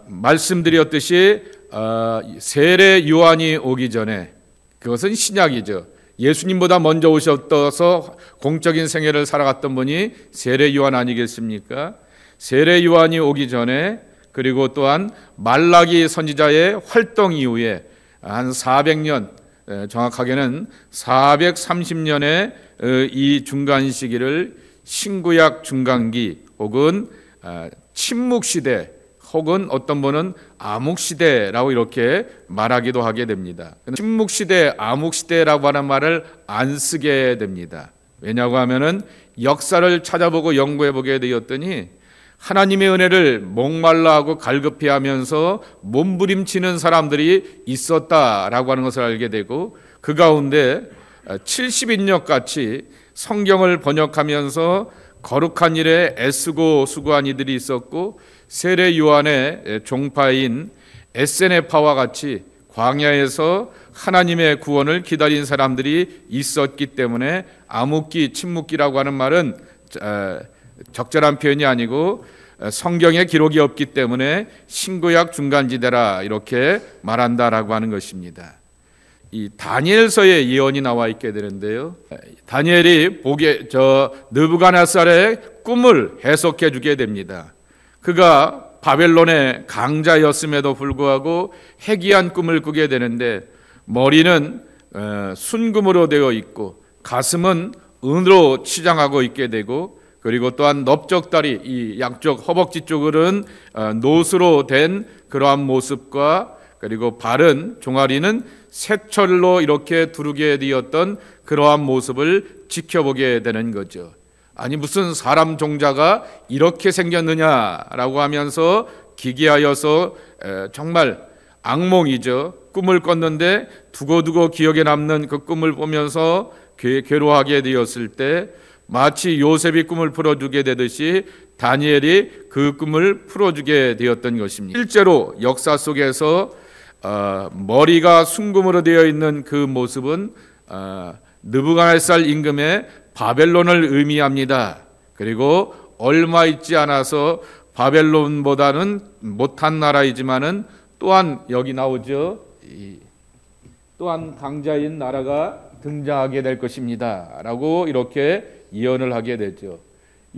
말씀드렸듯이 세례 요한이 오기 전에, 그것은 신약이죠. 예수님보다 먼저 오셔서 공적인 생애를 살아갔던 분이 세례 요한 아니겠습니까? 세례 요한이 오기 전에, 그리고 또한 말라기 선지자의 활동 이후에 한 400년, 정확하게는 430년의 이 중간 시기를 신구약 중간기 혹은 침묵시대 혹은 어떤 분은 암흑시대라고 이렇게 말하기도 하게 됩니다. 침묵시대, 암흑시대라고 하는 말을 안 쓰게 됩니다. 왜냐고 하면은 역사를 찾아보고 연구해보게 되었더니 하나님의 은혜를 목말라하고 갈급해하면서 몸부림치는 사람들이 있었다라고 하는 것을 알게 되고, 그 가운데 70인역같이 성경을 번역하면서 거룩한 일에 애쓰고 수고한 이들이 있었고, 세례 요한의 종파인 에세네파와 같이 광야에서 하나님의 구원을 기다린 사람들이 있었기 때문에 암흑기, 침묵기라고 하는 말은 적절한 표현이 아니고 성경에 기록이 없기 때문에 신구약 중간지대라 이렇게 말한다라고 하는 것입니다. 이 다니엘서에 예언이 나와 있게 되는데요. 다니엘이 느부갓네살의 꿈을 해석해 주게 됩니다. 그가 바벨론의 강자였음에도 불구하고 해기한 꿈을 꾸게 되는데, 머리는 순금으로 되어 있고 가슴은 은으로 치장하고 있게 되고, 그리고 또한 넓적다리, 이 양쪽 허벅지 쪽은 노수로 된 그러한 모습과, 그리고 발은, 종아리는 쇠철로 이렇게 두르게 되었던 그러한 모습을 지켜보게 되는 거죠. 아니 무슨 사람 종자가 이렇게 생겼느냐라고 하면서 기괴하여서 정말 악몽이죠. 꿈을 꿨는데 두고두고 기억에 남는 그 꿈을 보면서 괴로워하게 되었을 때 마치 요셉이 꿈을 풀어주게 되듯이 다니엘이 그 꿈을 풀어주게 되었던 것입니다. 실제로 역사 속에서 머리가 순금으로 되어 있는 그 모습은 느부갓네살 임금의 바벨론을 의미합니다. 그리고 얼마 있지 않아서 바벨론보다는 못한 나라이지만은 또한 여기 나오죠. 또한 강자인 나라가 등장하게 될 것입니다 라고 이렇게 예언을 하게 되죠.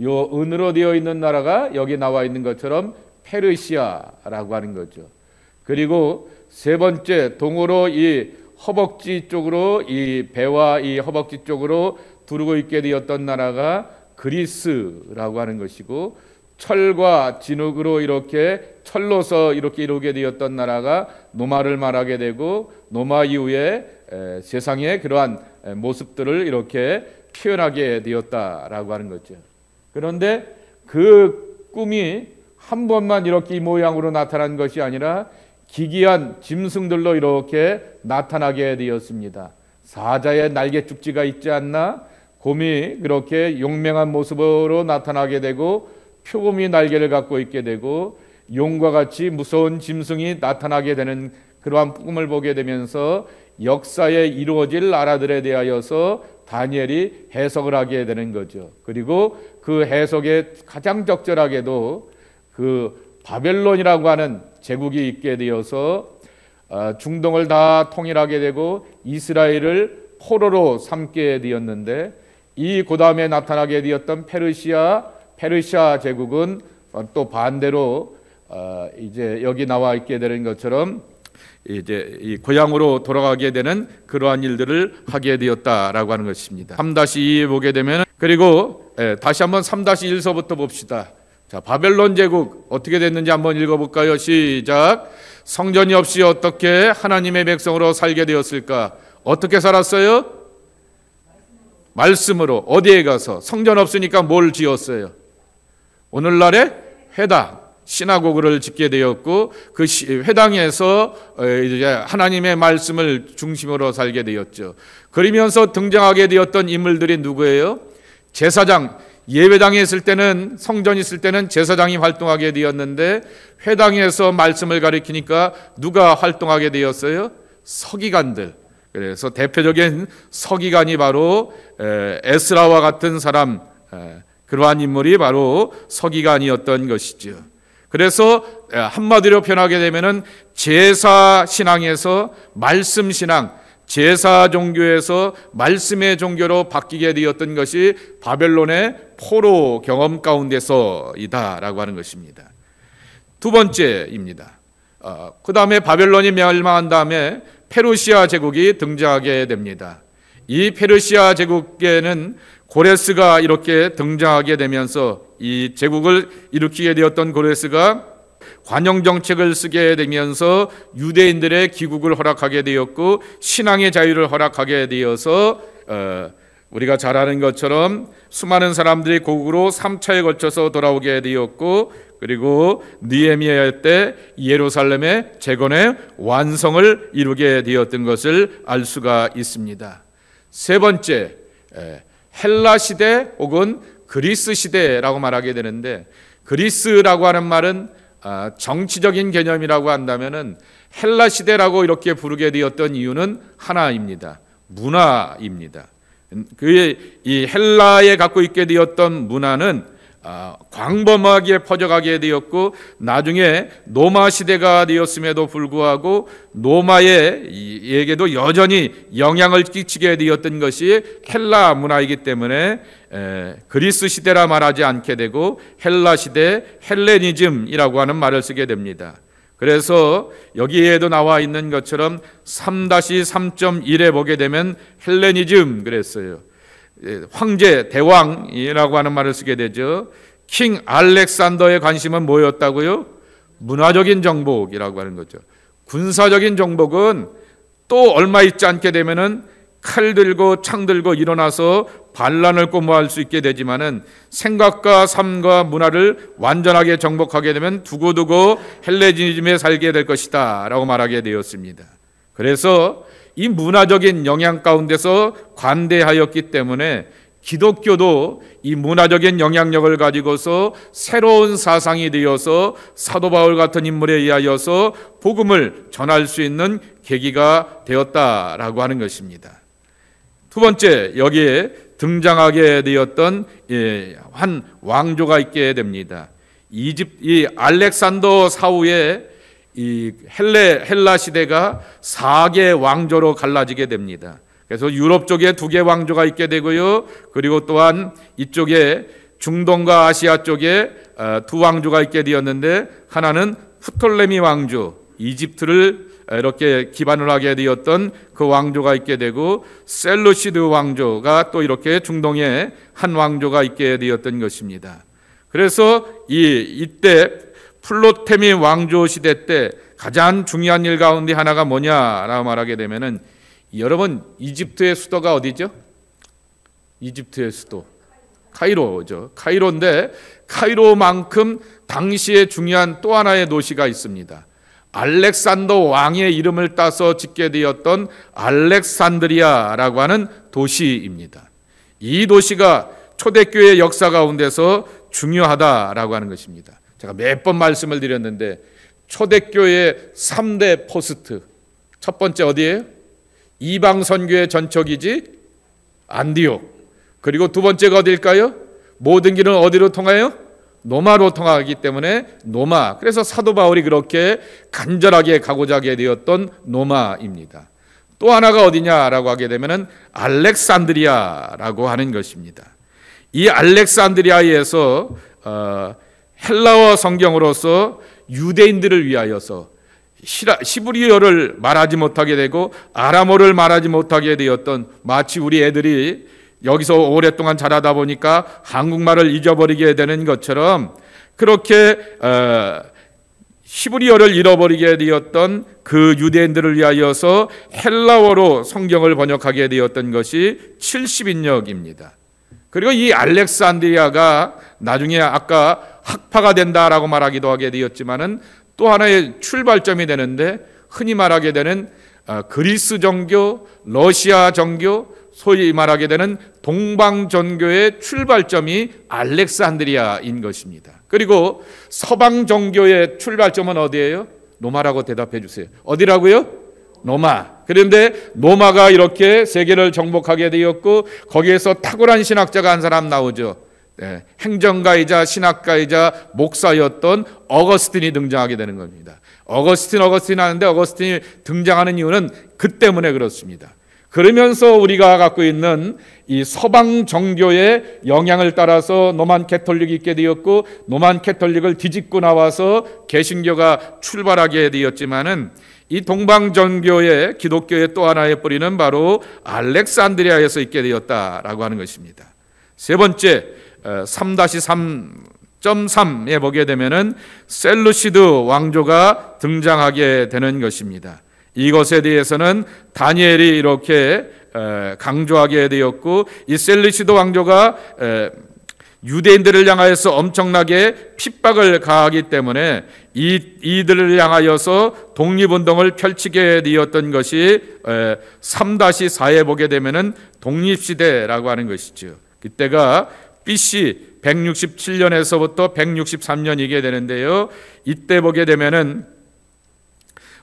요 은으로 되어 있는 나라가 여기 나와 있는 것처럼 페르시아라고 하는 거죠. 그리고 세 번째, 동으로 이 허벅지 쪽으로, 이 배와 이 허벅지 쪽으로 두르고 있게 되었던 나라가 그리스라고 하는 것이고, 철과 진흙으로 이렇게 철로서 이렇게 이루게 되었던 나라가 노마를 말하게 되고, 노마 이후에 세상의 그러한 모습들을 이렇게 표현하게 되었다라고 하는 거죠. 그런데 그 꿈이 한 번만 이렇게 이 모양으로 나타난 것이 아니라 기이한 짐승들로 이렇게 나타나게 되었습니다. 사자의 날개 축지가 있지 않나? 곰이 그렇게 용맹한 모습으로 나타나게 되고, 표범이 날개를 갖고 있게 되고, 용과 같이 무서운 짐승이 나타나게 되는 그러한 꿈을 보게 되면서 역사에 이루어질 나라들에 대하여서 다니엘이 해석을 하게 되는 거죠. 그리고 그 해석에 가장 적절하게도 그 바벨론이라고 하는 제국이 있게 되어서 중동을 다 통일하게 되고 이스라엘을 포로로 삼게 되었는데, 이 그 다음에 나타나게 되었던 페르시아 제국은 또 반대로 이제 여기 나와 있게 되는 것처럼 이제 이 고향으로 돌아가게 되는 그러한 일들을 하게 되었다라고 하는 것입니다. 3-2에 보게 되면, 그리고 다시 한번 3-1서부터 봅시다. 자, 바벨론 제국 어떻게 됐는지 한번 읽어볼까요? 시작. 성전이 없이 어떻게 하나님의 백성으로 살게 되었을까? 어떻게 살았어요? 말씀으로. 어디에 가서? 성전 없으니까 뭘 지었어요? 오늘날의 회당, 시나고그를 짓게 되었고, 그 회당에서 이제 하나님의 말씀을 중심으로 살게 되었죠. 그러면서 등장하게 되었던 인물들이 누구예요? 제사장. 예배당에 있을 때는, 성전이 있을 때는 제사장이 활동하게 되었는데, 회당에서 말씀을 가리키니까 누가 활동하게 되었어요? 서기관들. 그래서 대표적인 서기관이 바로 에스라와 같은 사람, 그러한 인물이 바로 서기관이었던 것이죠. 그래서 한마디로 표현하게 되면은 제사 신앙에서 말씀 신앙, 제사 종교에서 말씀의 종교로 바뀌게 되었던 것이 바벨론의 포로 경험 가운데서이다라고 하는 것입니다. 두 번째입니다. 그 다음에 바벨론이 멸망한 다음에 페르시아 제국이 등장하게 됩니다. 이 페르시아 제국에는 고레스가 이렇게 등장하게 되면서 이 제국을 일으키게 되었던 고레스가 관용 정책을 쓰게 되면서 유대인들의 귀국을 허락하게 되었고 신앙의 자유를 허락하게 되어서 우리가 잘 아는 것처럼 수많은 사람들이 고국으로 3차에 걸쳐서 돌아오게 되었고, 그리고 느헤미야 때 예루살렘의 재건의 완성을 이루게 되었던 것을 알 수가 있습니다. 세 번째, 헬라 시대 혹은 그리스 시대라고 말하게 되는데, 그리스라고 하는 말은 정치적인 개념이라고 한다면은 헬라 시대라고 이렇게 부르게 되었던 이유는 하나입니다. 문화입니다. 이 헬라에 갖고 있게 되었던 문화는 광범하게 퍼져가게 되었고, 나중에 로마 시대가 되었음에도 불구하고 로마에게도 여전히 영향을 끼치게 되었던 것이 헬라 문화이기 때문에 그리스 시대라 말하지 않게 되고 헬라 시대, 헬레니즘이라고 하는 말을 쓰게 됩니다. 그래서 여기에도 나와 있는 것처럼 3-3.1에 보게 되면 헬레니즘 그랬어요. 황제, 대왕이라고 하는 말을 쓰게 되죠. 킹 알렉산더의 관심은 뭐였다고요? 문화적인 정복이라고 하는 거죠. 군사적인 정복은 또 얼마 있지 않게 되면은 칼 들고 창 들고 일어나서 반란을 꼬모할 수 있게 되지만은 생각과 삶과 문화를 완전하게 정복하게 되면 두고두고 헬레니즘에 살게 될 것이다 라고 말하게 되었습니다. 그래서 이 문화적인 영향 가운데서 관대하였기 때문에 기독교도 이 문화적인 영향력을 가지고서 새로운 사상이 되어서 사도 바울 같은 인물에 의하여서 복음을 전할 수 있는 계기가 되었다라고 하는 것입니다. 두 번째, 여기에 등장하게 되었던 한 왕조가 있게 됩니다. 이 알렉산더 사후에 이 헬라 시대가 4개 왕조로 갈라지게 됩니다. 그래서 유럽 쪽에 2개 왕조가 있게 되고요. 그리고 또한 이쪽에 중동과 아시아 쪽에 2 왕조가 있게 되었는데, 하나는 프톨레미 왕조, 이집트를 이렇게 기반을 하게 되었던 그 왕조가 있게 되고, 셀루시드 왕조가 또 이렇게 중동에 한 왕조가 있게 되었던 것입니다. 그래서 이때 플로테미 왕조 시대 때 가장 중요한 일 가운데 하나가 뭐냐라고 말하게 되면은, 여러분 이집트의 수도가 어디죠? 이집트의 수도 카이로죠. 카이로인데 카이로만큼 당시에 중요한 또 하나의 도시가 있습니다. 알렉산더 왕의 이름을 따서 짓게 되었던 알렉산드리아라고 하는 도시입니다. 이 도시가 초대교회 역사 가운데서 중요하다라고 하는 것입니다. 제가 몇 번 말씀을 드렸는데 초대교회의 3대 포스트, 첫 번째 어디예요? 이방 선교의 전척이지 안디옥. 그리고 두 번째가 어디일까요? 모든 길은 어디로 통하여? 노마로 통하기 때문에 노마. 그래서 사도 바울이 그렇게 간절하게 가고자 하게 되었던 노마입니다. 또 하나가 어디냐라고 하게 되면은 알렉산드리아라고 하는 것입니다. 이 알렉산드리아에서 헬라어 성경으로서 유대인들을 위하여서 시브리어를 말하지 못하게 되고 아람어를 말하지 못하게 되었던, 마치 우리 애들이 여기서 오랫동안 자라다 보니까 한국말을 잊어버리게 되는 것처럼 그렇게 시브리어를 잃어버리게 되었던 그 유대인들을 위하여서 헬라어로 성경을 번역하게 되었던 것이 70인역입니다. 그리고 이 알렉산드리아가 나중에 아까 학파가 된다라고 말하기도 하게 되었지만은 또 하나의 출발점이 되는데, 흔히 말하게 되는 그리스 정교, 러시아 정교, 소위 말하게 되는 동방 종교의 출발점이 알렉산드리아인 것입니다. 그리고 서방 종교의 출발점은 어디예요? 로마라고 대답해 주세요. 어디라고요? 로마. 그런데 로마가 이렇게 세계를 정복하게 되었고 거기에서 탁월한 신학자가 한 사람 나오죠. 행정가이자 신학가이자 목사였던 어거스틴이 등장하게 되는 겁니다. 어거스틴 하는데 어거스틴이 등장하는 이유는 그 때문에 그렇습니다. 그러면서 우리가 갖고 있는 이 서방 정교의 영향을 따라서 로만 캐톨릭이 있게 되었고, 로만 캐톨릭을 뒤집고 나와서 개신교가 출발하게 되었지만은 이 동방 정교의 기독교의 또 하나의 뿌리는 바로 알렉산드리아에서 있게 되었다라고 하는 것입니다. 세 번째 3-3.3에 보게 되면은 셀루시드 왕조가 등장하게 되는 것입니다. 이것에 대해서는 다니엘이 이렇게 강조하게 되었고, 이 셀루시드 왕조가 유대인들을 향하여서 엄청나게 핍박을 가하기 때문에 이들을 향하여서 독립운동을 펼치게 되었던 것이 3-4에 보게 되면은 독립시대라고 하는 것이죠. 그때가 BC 167년에서부터 163년이게 되는데요. 이때 보게 되면은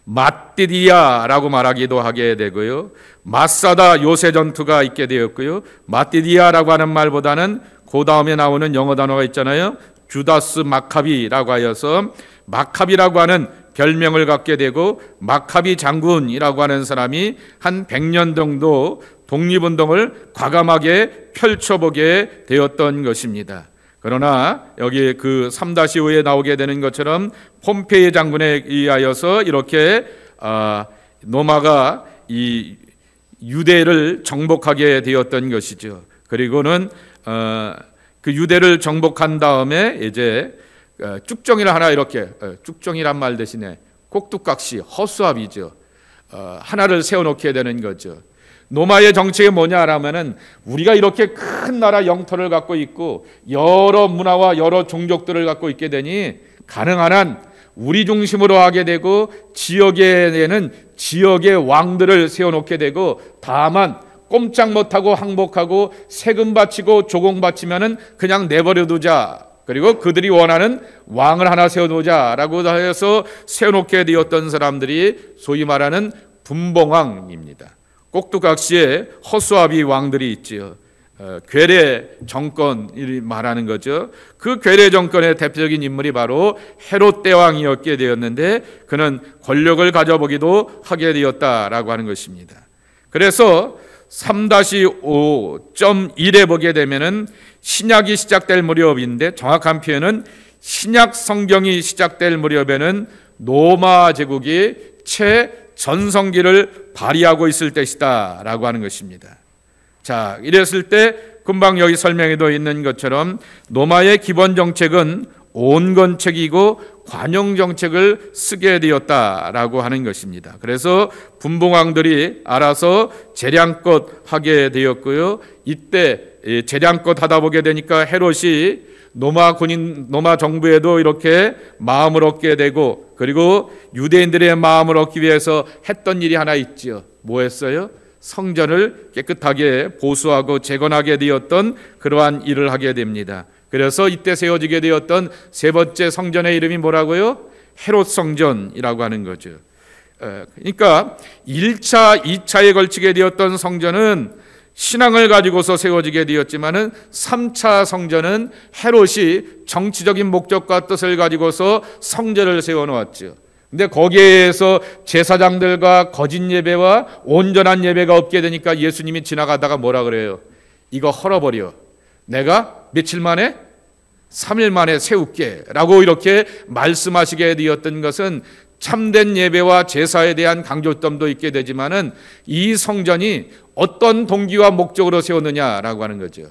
마띠디아라고 말하기도 하게 되고요, 마사다 요새 전투가 있게 되었고요, 마띠디아라고 하는 말보다는 그 다음에 나오는 영어 단어가 있잖아요. 주다스 마카비라고 하여서 마카비라고 하는 별명을 갖게 되고, 마카비 장군이라고 하는 사람이 한 100년 정도 독립운동을 과감하게 펼쳐보게 되었던 것입니다. 그러나 여기 그 3-5에 나오게 되는 것처럼 폼페이 장군에 의하여서 이렇게 로마가 이 유대를 정복하게 되었던 것이죠. 그리고는 그 유대를 정복한 다음에 이제 쭉정이를 하나 이렇게, 쭉정이란 말 대신에 꼭두각시 허수아비죠, 하나를 세워놓게 되는 거죠. 로마의 정책이 뭐냐 하면은 우리가 이렇게 큰 나라 영토를 갖고 있고 여러 문화와 여러 종족들을 갖고 있게 되니 가능한 한 우리 중심으로 하게 되고, 지역에는 지역의 왕들을 세워놓게 되고, 다만 꼼짝 못하고 항복하고 세금 바치고 조공 바치면은 그냥 내버려 두자, 그리고 그들이 원하는 왕을 하나 세워놓자라고 해서 세워놓게 되었던 사람들이 소위 말하는 분봉왕입니다. 꼭두각시에 허수아비 왕들이 있지요. 괴뢰 정권이 말하는 거죠. 그 괴뢰 정권의 대표적인 인물이 바로 헤롯 대왕이었게 되었는데, 그는 권력을 가져보기도 하게 되었다라고 하는 것입니다. 그래서 3-5.1에 보게 되면은 신약이 시작될 무렵인데, 정확한 표현은 신약 성경이 시작될 무렵에는 로마 제국이 최전성기를 발휘하고 있을 때이다 라고 하는 것입니다. 자, 이랬을 때 금방 여기 설명에도 있는 것처럼 로마의 기본 정책은 온건책이고 관용정책을 쓰게 되었다라고 하는 것입니다. 그래서 분봉왕들이 알아서 재량껏 하게 되었고요, 이때 재량껏 하다 보게 되니까 헤롯이 로마 정부에도 이렇게 마음을 얻게 되고, 그리고 유대인들의 마음을 얻기 위해서 했던 일이 하나 있죠. 뭐 했어요? 성전을 깨끗하게 보수하고 재건하게 되었던 그러한 일을 하게 됩니다. 그래서 이때 세워지게 되었던 세 번째 성전의 이름이 뭐라고요? 헤롯 성전이라고 하는 거죠. 그러니까 1차, 2차에 걸치게 되었던 성전은 신앙을 가지고서 세워지게 되었지만은 3차 성전은 헤롯이 정치적인 목적과 뜻을 가지고서 성전을 세워놓았죠. 근데 거기에서 제사장들과 거짓 예배와 온전한 예배가 없게 되니까 예수님이 지나가다가 뭐라 그래요? 이거 헐어버려. 내가 며칠 만에? 3일 만에 세울게 라고 이렇게 말씀하시게 되었던 것은 참된 예배와 제사에 대한 강조점도 있게 되지만은 이 성전이 어떤 동기와 목적으로 세웠느냐라고 하는 거죠.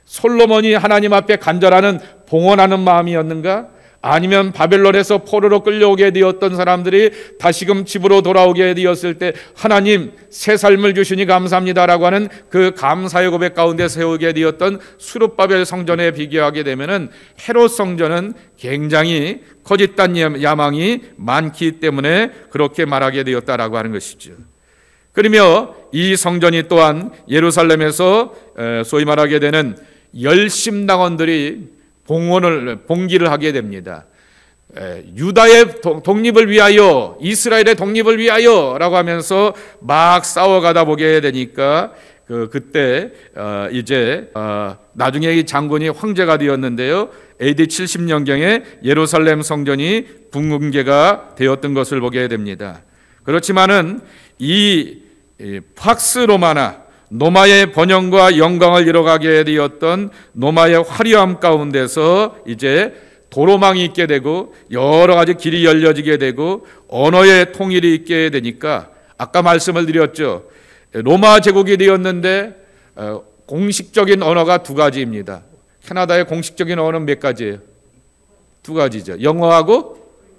솔로몬이 하나님 앞에 간절하는 봉헌하는 마음이었는가? 아니면 바벨론에서 포로로 끌려오게 되었던 사람들이 다시금 집으로 돌아오게 되었을 때 하나님 새 삶을 주시니 감사합니다라고 하는 그 감사의 고백 가운데 세우게 되었던 수룹바벨 성전에 비교하게 되면은 헤롯 성전은 굉장히 거짓된 야망이 많기 때문에 그렇게 말하게 되었다라고 하는 것이죠. 그러며 이 성전이 또한 예루살렘에서 소위 말하게 되는 열심당원들이 봉기를 하게 됩니다. 유다의 독립을 위하여, 이스라엘의 독립을 위하여 라고 하면서 막 싸워가다 보게 되니까 그때 이제 나중에 이 장군이 황제가 되었는데요. AD 70년경에 예루살렘 성전이 붕괴가 되었던 것을 보게 됩니다. 그렇지만은 이 팍스 로마나 노마의 번영과 영광을 이뤄가게 되었던 노마의 화려함 가운데서 이제 도로망이 있게 되고 여러 가지 길이 열려지게 되고 언어의 통일이 있게 되니까 아까 말씀을 드렸죠. 로마 제국이 되었는데 공식적인 언어가 두 가지입니다. 캐나다의 공식적인 언어는 몇 가지예요? 두 가지죠. 영어하고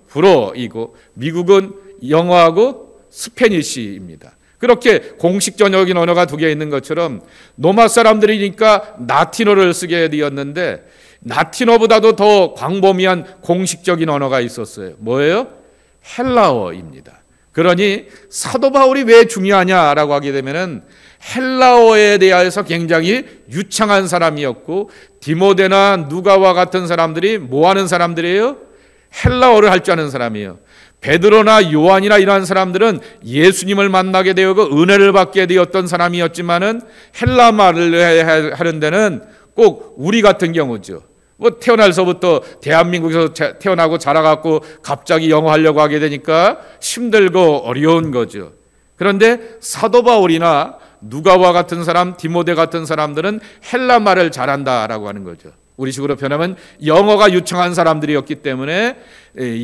불어이고 미국은 영어하고 스페니쉬입니다. 그렇게 공식적인 언어가 두 개 있는 것처럼 로마 사람들이니까 라틴어를 쓰게 되었는데 라틴어보다도 더 광범위한 공식적인 언어가 있었어요. 뭐예요? 헬라어입니다. 그러니 사도 바울이 왜 중요하냐라고 하게 되면은 헬라어에 대해서 굉장히 유창한 사람이었고 디모데나 누가와 같은 사람들이 뭐 하는 사람들이에요? 헬라어를 할 줄 아는 사람이에요. 베드로나 요한이나 이러한 사람들은 예수님을 만나게 되고 은혜를 받게 되었던 사람이었지만은 헬라 말을 하는 데는 꼭 우리 같은 경우죠. 뭐 태어날서부터 대한민국에서 태어나고 자라갖고 갑자기 영어 하려고 하게 되니까 힘들고 어려운 거죠. 그런데 사도 바울이나 누가와 같은 사람, 디모데 같은 사람들은 헬라 말을 잘한다라고 하는 거죠. 우리식으로 표현하면 영어가 유창한 사람들이었기 때문에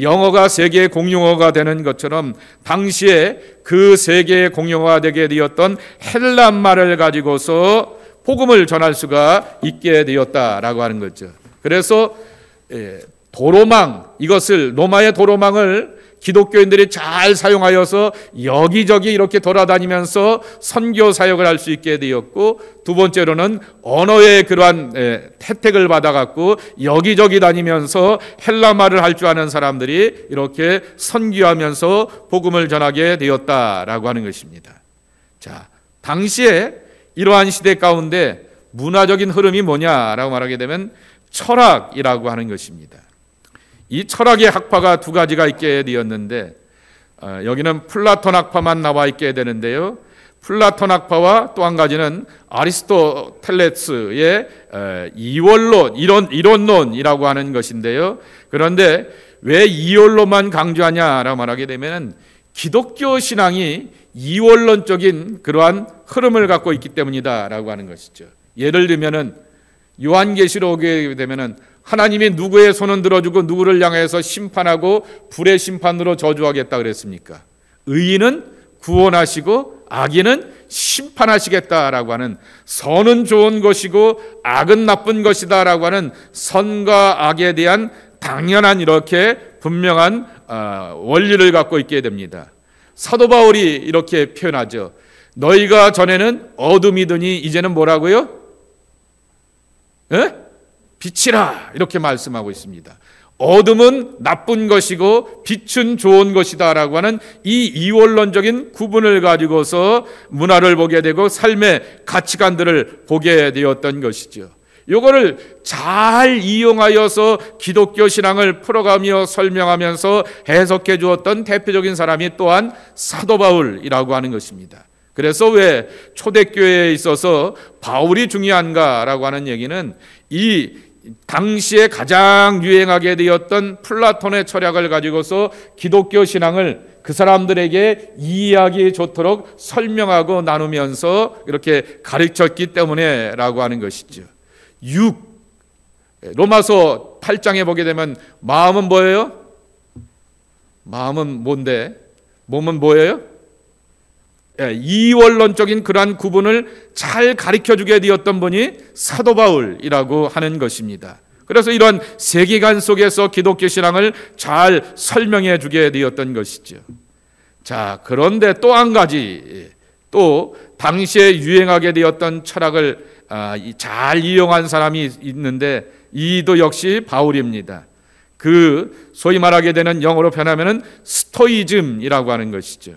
영어가 세계의 공용어가 되는 것처럼 당시에 그 세계의 공용어가 되게 되었던 헬라 말을 가지고서 복음을 전할 수가 있게 되었다라고 하는 거죠. 그래서 도로망, 이것을 로마의 도로망을 기독교인들이 잘 사용하여서 여기저기 이렇게 돌아다니면서 선교 사역을 할 수 있게 되었고, 두 번째로는 언어의 그러한 혜택을 받아갖고 여기저기 다니면서 헬라말을 할 줄 아는 사람들이 이렇게 선교하면서 복음을 전하게 되었다라고 하는 것입니다. 자, 당시에 이러한 시대 가운데 문화적인 흐름이 뭐냐라고 말하게 되면 철학이라고 하는 것입니다. 이 철학의 학파가 두 가지가 있게 되었는데 여기는 플라톤 학파만 나와 있게 되는데요. 플라톤 학파와 또 한 가지는 아리스토텔레스의 이원론, 이론론이라고 하는 것인데요. 그런데 왜 이원론만 강조하냐라고 말하게 되면 기독교 신앙이 이원론적인 그러한 흐름을 갖고 있기 때문이다라고 하는 것이죠. 예를 들면은 요한계시록에 되면은 하나님이 누구의 손은 들어주고 누구를 향해서 심판하고 불의 심판으로 저주하겠다 그랬습니까? 의인은 구원하시고 악인은 심판하시겠다라고 하는, 선은 좋은 것이고 악은 나쁜 것이다라고 하는 선과 악에 대한 당연한 이렇게 분명한 원리를 갖고 있게 됩니다. 사도 바울이 이렇게 표현하죠. 너희가 전에는 어둠이더니 이제는 뭐라고요? 빛이라, 이렇게 말씀하고 있습니다. 어둠은 나쁜 것이고 빛은 좋은 것이다 라고 하는 이 이원론적인 구분을 가지고서 문화를 보게 되고 삶의 가치관들을 보게 되었던 것이죠. 이거를 잘 이용하여서 기독교 신앙을 풀어가며 설명하면서 해석해 주었던 대표적인 사람이 또한 사도 바울이라고 하는 것입니다. 그래서 왜 초대교회에 있어서 바울이 중요한가라고 하는 얘기는 이 당시에 가장 유행하게 되었던 플라톤의 철학을 가지고서 기독교 신앙을 그 사람들에게 이해하기 좋도록 설명하고 나누면서 이렇게 가르쳤기 때문에 라고 하는 것이죠. 로마서 8장에 보게 되면 마음은 뭐예요? 마음은 뭔데? 몸은 뭐예요? 이원론적인 그러한 구분을 잘 가르쳐주게 되었던 분이 사도 바울이라고 하는 것입니다. 그래서 이런 세계관 속에서 기독교 신앙을 잘 설명해 주게 되었던 것이죠. 자, 그런데 또 한 가지, 또 당시에 유행하게 되었던 철학을 잘 이용한 사람이 있는데 이도 역시 바울입니다. 그 소위 말하게 되는 영어로 표현하면은 스토이즘이라고 하는 것이죠.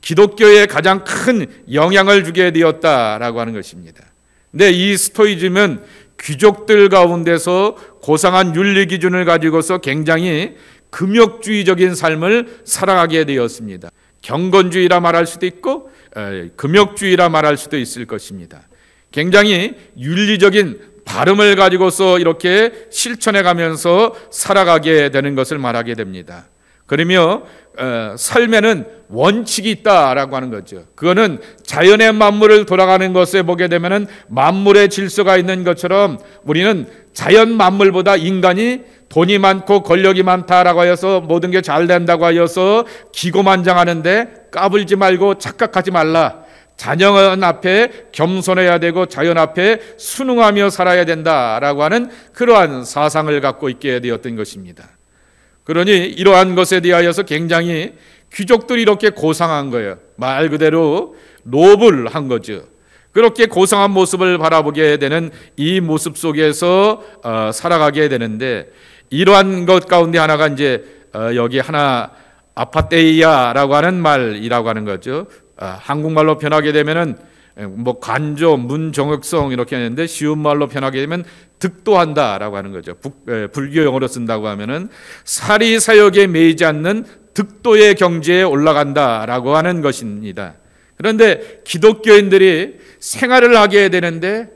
기독교에 가장 큰 영향을 주게 되었다라고 하는 것입니다. 근데 이 스토이즘은 귀족들 가운데서 고상한 윤리 기준을 가지고서 굉장히 금욕주의적인 삶을 살아가게 되었습니다. 경건주의라 말할 수도 있고 금욕주의라 말할 수도 있을 것입니다. 굉장히 윤리적인 발음을 가지고서 이렇게 실천해 가면서 살아가게 되는 것을 말하게 됩니다. 그러며 삶에는 원칙이 있다라고 하는 거죠. 그거는 자연의 만물을 돌아가는 것에 보게 되면은 만물의 질서가 있는 것처럼 우리는 자연 만물보다 인간이 돈이 많고 권력이 많다라고 하여서 모든 게 잘 된다고 하여서 기고만장하는데 까불지 말고 착각하지 말라. 자연 앞에 겸손해야 되고 자연 앞에 순응하며 살아야 된다라고 하는 그러한 사상을 갖고 있게 되었던 것입니다. 그러니 이러한 것에 대하여서 굉장히 귀족들이 이렇게 고상한 거예요. 말 그대로 노블한 거죠. 그렇게 고상한 모습을 바라보게 되는 이 모습 속에서 살아가게 되는데, 이러한 것 가운데 하나가 이제 여기 하나 아파테이아라고 하는 말이라고 하는 거죠. 한국말로 변하게 되면은 뭐 간조, 문정역성 이렇게 하는데 쉬운 말로 변하게 되면 득도한다라고 하는 거죠. 불교 용어로 쓴다고 하면은 사리사욕에 매이지 않는 득도의 경지에 올라간다라고 하는 것입니다. 그런데 기독교인들이 생활을 하게 되는데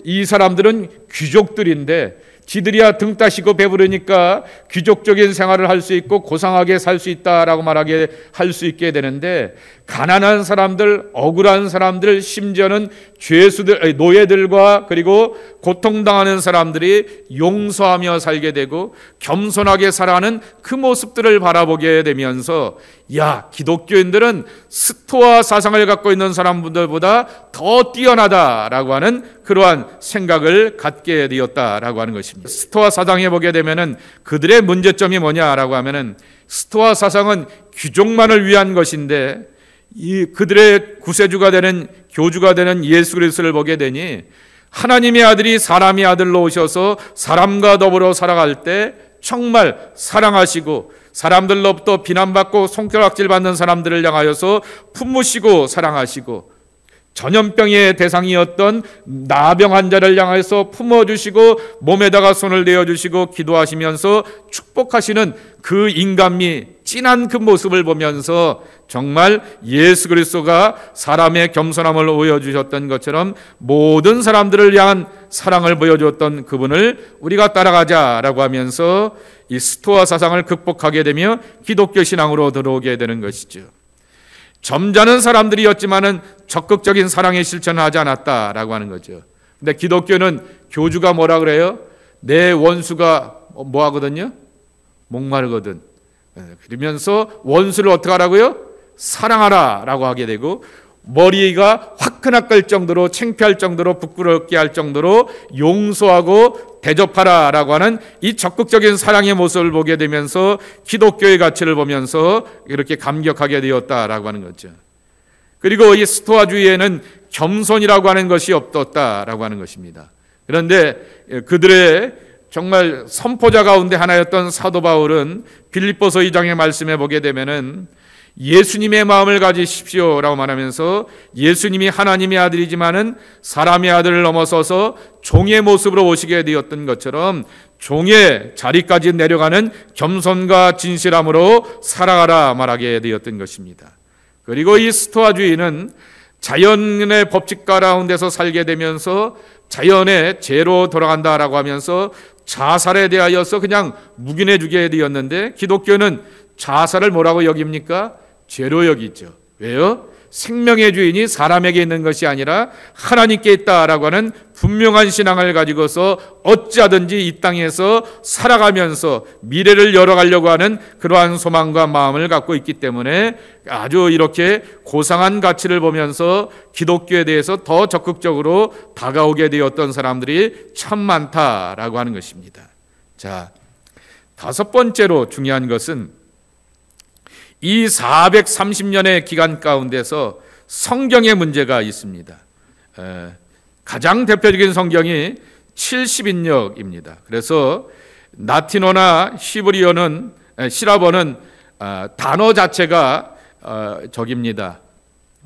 이 사람들은 귀족들인데 지들이야 등 따시고 배부르니까 귀족적인 생활을 할 수 있고 고상하게 살 수 있다라고 말하게 할 수 있게 되는데, 가난한 사람들, 억울한 사람들, 심지어는 죄수들, 노예들과 그리고 고통당하는 사람들이 용서하며 살게 되고 겸손하게 살아가는 그 모습들을 바라보게 되면서, 야, 기독교인들은 스토아 사상을 갖고 있는 사람들보다 더 뛰어나다라고 하는 그러한 생각을 갖게 되었다라고 하는 것입니다. 스토아 사상에 보게 되면은 그들의 문제점이 뭐냐라고 하면은, 스토아 사상은 귀족만을 위한 것인데 이 그들의 구세주가 되는 교주가 되는 예수 그리스도를 보게 되니 하나님의 아들이 사람의 아들로 오셔서 사람과 더불어 살아갈 때 정말 사랑하시고 사람들로부터 비난받고 손가락질 받는 사람들을 향하여서 품으시고 사랑하시고, 전염병의 대상이었던 나병 환자를 향해서 품어주시고 몸에다가 손을 대어주시고 기도하시면서 축복하시는 그 인간미, 진한 그 모습을 보면서 정말 예수 그리스도가 사람의 겸손함을 보여주셨던 것처럼 모든 사람들을 향한 사랑을 보여주었던 그분을 우리가 따라가자라고 하면서 이 스토아 사상을 극복하게 되며 기독교 신앙으로 들어오게 되는 것이죠. 점잖은 사람들이었지만은 적극적인 사랑의 실천을 하지 않았다라고 하는 거죠. 근데 기독교는 교주가 뭐라 그래요? 내 원수가 뭐 하거든요? 목마르거든. 그러면서 원수를 어떻게 하라고요? 사랑하라라고 하게 되고, 머리가 화끈화끌 정도로 창피할 정도로 부끄럽게 할 정도로 용서하고 대접하라라고 하는 이 적극적인 사랑의 모습을 보게 되면서 기독교의 가치를 보면서 이렇게 감격하게 되었다라고 하는 거죠. 그리고 이 스토아주의에는 겸손이라고 하는 것이 없었다라고 하는 것입니다. 그런데 그들의 정말 선포자 가운데 하나였던 사도 바울은 빌립보서 2장의 말씀에 보게 되면은 예수님의 마음을 가지십시오라고 말하면서, 예수님이 하나님의 아들이지만은 사람의 아들을 넘어서서 종의 모습으로 오시게 되었던 것처럼 종의 자리까지 내려가는 겸손과 진실함으로 살아가라 말하게 되었던 것입니다. 그리고 이 스토아주의는 자연의 법칙 가운데서 살게 되면서 자연의 죄로 돌아간다라고 하면서 자살에 대하여서 그냥 묵인해 주게 되었는데, 기독교는 자살을 뭐라고 여깁니까? 죄로 여기죠. 왜요? 생명의 주인이 사람에게 있는 것이 아니라 하나님께 있다라고 하는 분명한 신앙을 가지고서 어찌하든지 이 땅에서 살아가면서 미래를 열어가려고 하는 그러한 소망과 마음을 갖고 있기 때문에 아주 이렇게 고상한 가치를 보면서 기독교에 대해서 더 적극적으로 다가오게 되었던 사람들이 참 많다라고 하는 것입니다. 자, 다섯 번째로 중요한 것은 이 430년의 기간 가운데서 성경의 문제가 있습니다. 가장 대표적인 성경이 70인역입니다. 그래서 라틴어나 히브리어는 시라버는 단어 자체가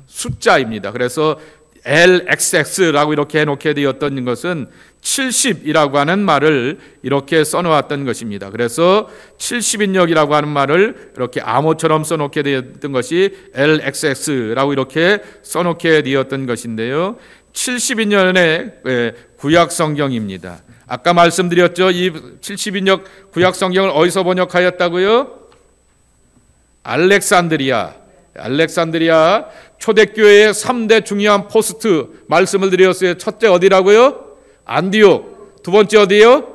숫자입니다. 그래서 LXX라고 이렇게 해놓게 되었던 것은 70이라고 하는 말을 이렇게 써놓았던 것입니다. 그래서 70인역이라고 하는 말을 이렇게 암호처럼 써놓게 되었던 것이 LXX라고 이렇게 써놓게 되었던 것인데요. 70인역의 구약 성경입니다. 아까 말씀드렸죠. 이 70인역 구약 성경을 어디서 번역하였다고요? 알렉산드리아 초대교회의 3대 중요한 포스트 말씀을 드렸어요. 첫째 어디라고요? 안디옥. 두 번째 어디요?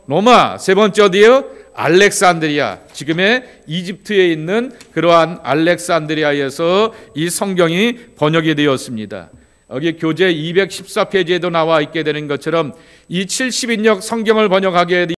로마. 세 번째 어디요? 알렉산드리아. 지금의 이집트에 있는 그러한 알렉산드리아에서 이 성경이 번역이 되었습니다. 여기 교재 214페이지에도 나와 있게 되는 것처럼 이 70인역 성경을 번역하게